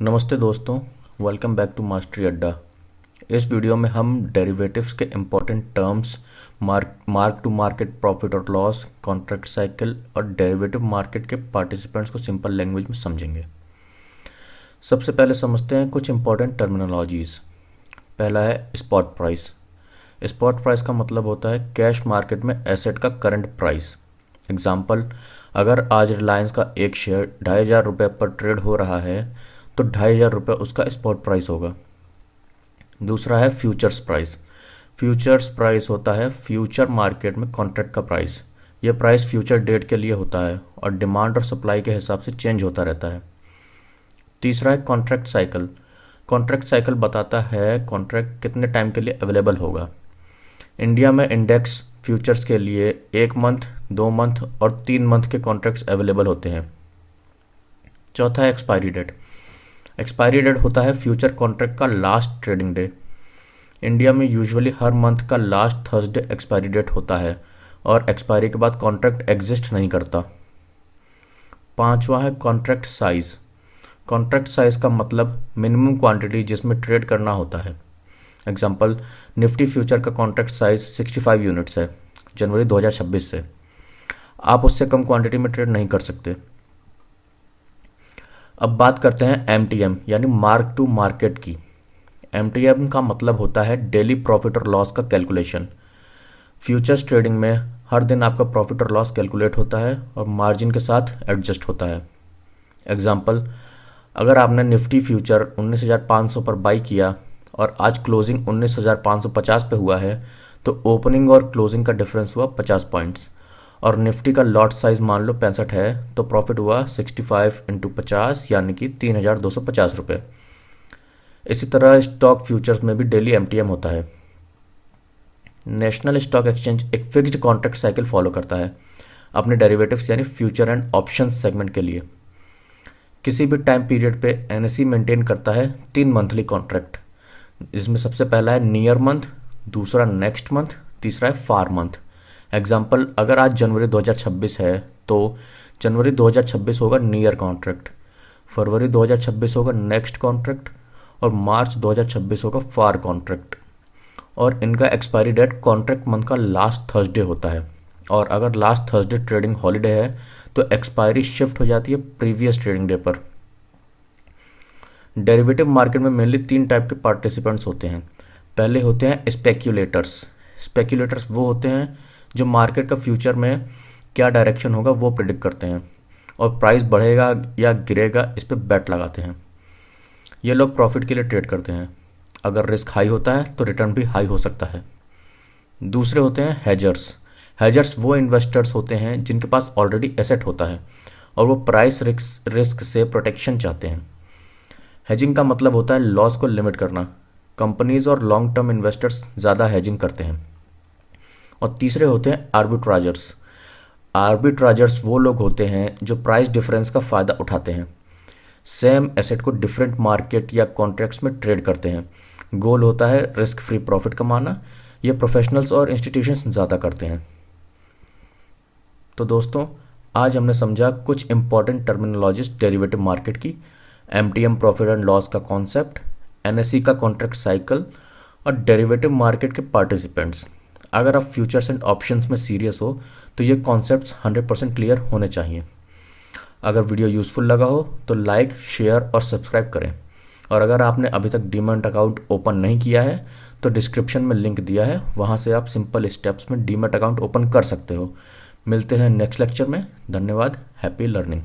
नमस्ते दोस्तों, welcome back to mastery अड्डा। इस वीडियो में हम डेरिवेटिव्स के important terms mark to market profit और लॉस, कॉन्ट्रैक्ट साइकिल और डेरिवेटिव मार्केट के पार्टिसिपेंट्स को सिंपल लैंग्वेज में समझेंगे। सबसे पहले समझते हैं कुछ इम्पॉर्टेंट टर्मिनोलॉजीज़। पहला है स्पॉट प्राइस। स्पॉट प्राइस का मतलब होता है कैश मार्केट में एसेट का करंट प्राइस। एग्जाम्पल, अगर आज रिलायंस का एक शेयर 2,500 रुपये पर ट्रेड हो रहा है तो 2,500 रुपये उसका स्पॉट प्राइस होगा। दूसरा है फ्यूचर्स प्राइस। फ्यूचर्स प्राइस होता है फ्यूचर मार्केट में कॉन्ट्रैक्ट का प्राइस। यह प्राइस फ्यूचर डेट के लिए होता है और डिमांड और सप्लाई के हिसाब से चेंज होता रहता है। तीसरा है कॉन्ट्रैक्ट साइकिल। कॉन्ट्रैक्ट साइकिल बताता है कॉन्ट्रैक्ट कितने टाइम के लिए अवेलेबल होगा। इंडिया में इंडेक्स फ्यूचर्स के लिए 1 मंथ, 2 मंथ और 3 मंथ के कॉन्ट्रैक्ट्स अवेलेबल होते हैं। चौथा है एक्सपायरी डेट। एक्सपायरी डेट होता है फ्यूचर कॉन्ट्रैक्ट का लास्ट ट्रेडिंग डे। इंडिया में यूजुअली हर मंथ का लास्ट थर्सडे एक्सपायरी डेट होता है और एक्सपायरी के बाद कॉन्ट्रैक्ट एग्जिस्ट नहीं करता। पांचवा है कॉन्ट्रैक्ट साइज। कॉन्ट्रैक्ट साइज का मतलब मिनिमम क्वांटिटी जिसमें ट्रेड करना होता है। एग्जांपल, निफ्टी फ्यूचर का कॉन्ट्रैक्ट साइज 65 यूनिट्स है जनवरी 2026 से। आप उससे कम क्वांटिटी में ट्रेड नहीं कर सकते। अब बात करते हैं MTM यानी मार्क टू मार्केट की। MTM का मतलब होता है डेली प्रॉफिट और लॉस का कैलकुलेशन। फ्यूचर्स ट्रेडिंग में हर दिन आपका प्रॉफिट और लॉस कैलकुलेट होता है और मार्जिन के साथ एडजस्ट होता है। एग्जांपल, अगर आपने निफ्टी फ्यूचर 19,500 पर बाई किया और आज क्लोजिंग 19,550 पे हुआ है तो ओपनिंग और क्लोजिंग का डिफरेंस हुआ 50 पॉइंट्स और निफ्टी का लॉट साइज मान लो 65 है तो प्रॉफिट हुआ 65 इंटू 50 यानी कि 3,250 रुपये। इसी तरह स्टॉक फ्यूचर्स में भी डेली MTM होता है। नेशनल स्टॉक एक्सचेंज एक फिक्स्ड कॉन्ट्रैक्ट साइकिल फॉलो करता है अपने डेरिवेटिव्स यानी फ्यूचर एंड ऑप्शंस सेगमेंट के लिए। किसी भी टाइम पीरियड पे NSE मेंटेन करता है 3 मंथली कॉन्ट्रैक्ट, जिसमें सबसे पहला है नियर मंथ, दूसरा नेक्स्ट मंथ, तीसरा है फार मंथ। एग्जाम्पल, अगर आज जनवरी 2026 है तो जनवरी 2026 होगा नियर कॉन्ट्रैक्ट, फरवरी 2026 होगा नेक्स्ट कॉन्ट्रैक्ट और मार्च 2026 होगा फार कॉन्ट्रैक्ट। और इनका एक्सपायरी डेट कॉन्ट्रैक्ट मंथ का लास्ट थर्सडे होता है और अगर लास्ट थर्सडे ट्रेडिंग हॉलीडे है तो एक्सपायरी शिफ्ट हो जाती है प्रीवियस ट्रेडिंग डे पर। डेरिवेटिव मार्केट में मेनली 3 टाइप के पार्टिसिपेंट्स होते हैं। पहले होते हैं स्पेक्यूलेटर्स। स्पेक्यूलेटर्स वो होते हैं जो मार्केट का फ्यूचर में क्या डायरेक्शन होगा वो प्रिडिक्ट करते हैं और प्राइस बढ़ेगा या गिरेगा इस पर बेट लगाते हैं। ये लोग प्रॉफिट के लिए ट्रेड करते हैं। अगर रिस्क हाई होता है तो रिटर्न भी हाई हो सकता है। दूसरे होते हैं हेजर्स। हेजर्स वो इन्वेस्टर्स होते हैं जिनके पास ऑलरेडी एसेट होता है और वो प्राइस रिस्क से प्रोटेक्शन चाहते हैं। हेजिंग का मतलब होता है लॉस को लिमिट करना। कंपनीज और लॉन्ग टर्म इन्वेस्टर्स ज़्यादा हेजिंग करते हैं। और तीसरे होते हैं आर्बिट्राजर्स। आर्बिट्राजर्स वो लोग होते हैं जो प्राइस डिफरेंस का फ़ायदा उठाते हैं। सेम एसेट को डिफरेंट मार्केट या कॉन्ट्रैक्ट्स में ट्रेड करते हैं। गोल होता है रिस्क फ्री प्रॉफिट कमाना। ये प्रोफेशनल्स और इंस्टीट्यूशंस ज़्यादा करते हैं। तो दोस्तों, आज हमने समझा कुछ इंपॉर्टेंट टर्मिनोलॉजीज डेरिवेटिव मार्केट की, MTM प्रॉफिट एंड लॉस का कॉन्सेप्ट, NSE का कॉन्ट्रैक्ट साइकिल और डेरिवेटिव मार्केट के पार्टिसिपेंट्स। अगर आप फ्यूचर्स एंड ऑप्शंस में सीरियस हो तो ये कॉन्सेप्ट्स 100% क्लियर होने चाहिए। अगर वीडियो यूज़फुल लगा हो तो लाइक, शेयर और सब्सक्राइब करें। और अगर आपने अभी तक डीमैट अकाउंट ओपन नहीं किया है तो डिस्क्रिप्शन में लिंक दिया है, वहाँ से आप सिंपल स्टेप्स में डीमैट अकाउंट ओपन कर सकते हो। मिलते हैं नेक्स्ट लेक्चर में। धन्यवाद। Happy learning.